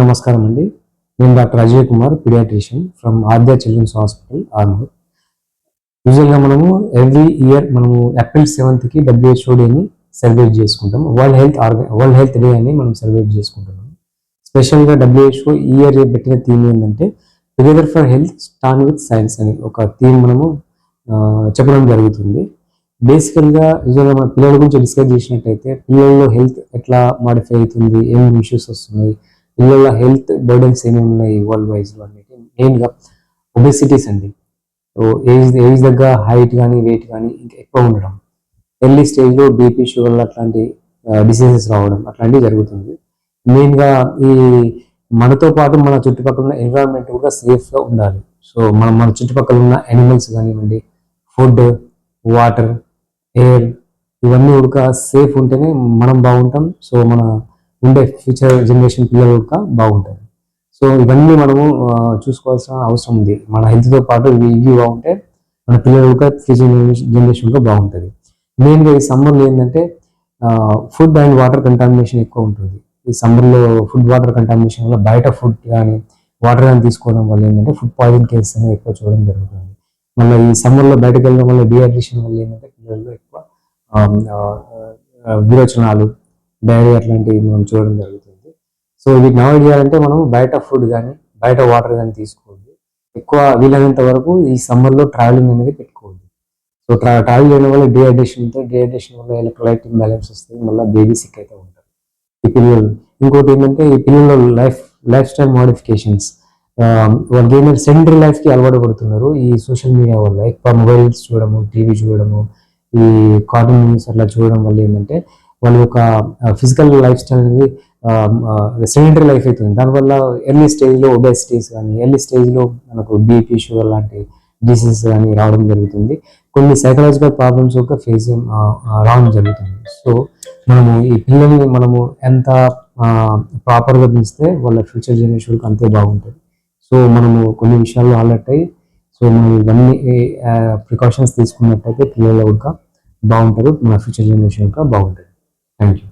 నమస్కారం అండి. నేను doctor Ajay Kumar, paediatrician from Aadya children's hospital, Armoor. యూజువల్గా మనము ఎవ్రీ ఇయర్ మనము ఏప్రిల్ 7th WHO డేని సెలబ్రేట్ చేసుకుంటాం. వరల్డ్ హెల్త్ డే అని మనం సెలబ్రేట్ చేసుకుంటున్నాం. స్పెషల్గా WHO ఈ ఇయర్ పెట్టిన థీమ్ ఏంటంటే together for health start with science అని ఒక థీమ్ మనము చెప్పడం జరుగుతుంది. బేసికల్గా యూజువల్గా మన పిల్లల గురించి డిస్కస్ చేసినట్టయితే పిల్లల్లో హెల్త్ ఎట్లా మాడిఫై అవుతుంది, ఏమేమి ఇష్యూస్ వస్తున్నాయి, పిల్లల హెల్త్ బర్డెన్స్ ఏమేమి ఉన్నాయి వరల్డ్ వైజ్లో అనేది మెయిన్గా ఒబెసిటీస్ అండి. ఏజ్ దగ్గర హైట్ కానీ వెయిట్ కానీ ఇంకా ఎక్కువ ఉండడం, ఎర్లీ స్టేజ్లో బీపీ షుగర్ అట్లాంటి డిసీజెస్ రావడం అట్లాంటివి జరుగుతుంది. మెయిన్గా ఈ మనతో పాటు మన చుట్టుపక్కల ఉన్న ఎన్విరాన్మెంట్ కూడా సేఫ్గా ఉండాలి. సో మన చుట్టుపక్కల ఉన్న యానిమల్స్ కానివ్వండి, ఫుడ్, వాటర్, ఎయిర్ ఇవన్నీ కూడా సేఫ్ ఉంటేనే మనం బాగుంటాం. సో మన ఉండే ఫ్యూచర్ జనరేషన్ పిల్లలు కూడా బాగుంటారు. సో ఇవన్నీ మనము చూసుకోవాల్సిన అవసరం ఉంది. మన హెల్త్తో పాటు ఇవి బాగుంటే మన పిల్లలు కూడా ఫ్యూచర్ జనరేషన్ కూడా బాగుంటుంది. మెయిన్గా ఈ సమ్మర్లో ఏంటంటే ఫుడ్ అండ్ వాటర్ కంటామినేషన్ ఎక్కువ ఉంటుంది. ఈ సమ్మర్లో ఫుడ్ వాటర్ కంటామినేషన్ వల్ల బయట ఫుడ్ కానీ వాటర్ కానీ తీసుకోవడం వల్ల ఏంటంటే ఫుడ్ పాయిజన్ కేసెస్ అనేవి ఎక్కువ చూడడం జరుగుతుంది. మళ్ళీ ఈ సమ్మర్లో బయటకు వెళ్ళడం వల్ల డిహైడ్రేషన్ వల్ల ఏంటంటే పిల్లల్లో ఎక్కువ విరోచనాలు, డైరియా అట్లాంటివి మనం చూడడం జరుగుతుంది. సో వీటిని అవాయిడ్ చేయాలంటే మనం బయట ఫుడ్ కానీ బయట వాటర్ కానీ తీసుకోవద్దు. ఎక్కువ వీలైనంత వరకు ఈ సమ్మర్లో ట్రావెలింగ్ అనేది పెట్టుకోవద్దు. సో ట్రావెల్ చేయడం వల్ల డిహైడ్రేషన్ వల్ల ఎలక్ట్రోలైట్ ఇంబ్యాలెన్స్ వస్తుంది, మళ్ళీ బేబీ సిక్ అయితే ఉంటారు ఈ పిల్లలు. ఇంకోటి ఏంటంటే ఈ పిల్లల లైఫ్ స్టైల్ మోడిఫికేషన్స్, వాళ్ళకి ఏంటంటే సెండరీ లైఫ్కి అలవాటు పడుతున్నారు. ఈ సోషల్ మీడియా వల్ల ఎక్కువ మొబైల్స్ చూడడము, టీవీ చూడడము, ఈ కార్టూన్ మూవీస్ అట్లా చూడడం వల్ల ఏంటంటే వాళ్ళు ఒక ఫిజికల్ లైఫ్ స్టైల్ అనేది సెడెంటరీ లైఫ్ అవుతుంది. దానివల్ల ఎర్లీ స్టేజ్లో ఒబెసిటీస్ కానీ ఎర్లీ స్టేజ్లో మనకు బీపీ షుగర్ లాంటి డిసీజెస్ కానీ రావడం జరుగుతుంది. కొన్ని సైకలాజికల్ ప్రాబ్లమ్స్ ఒక ఫేస్ రావడం జరుగుతుంది. సో మనము ఈ పిల్లల్ని మనము ఎంత ప్రాపర్గా పెంచితే వాళ్ళ ఫ్యూచర్ జనరేషన్కి అంతే బాగుంటుంది. సో మనము కొన్ని విషయాల్లో అలర్ట్ అయ్యి సో మనం ఇవన్నీ ప్రికాషన్స్ తీసుకున్నట్టయితే పిల్లలు కూడా బాగుంటారు, మన ఫ్యూచర్ జనరేషన్ కూడా బాగుంటుంది. Thank you.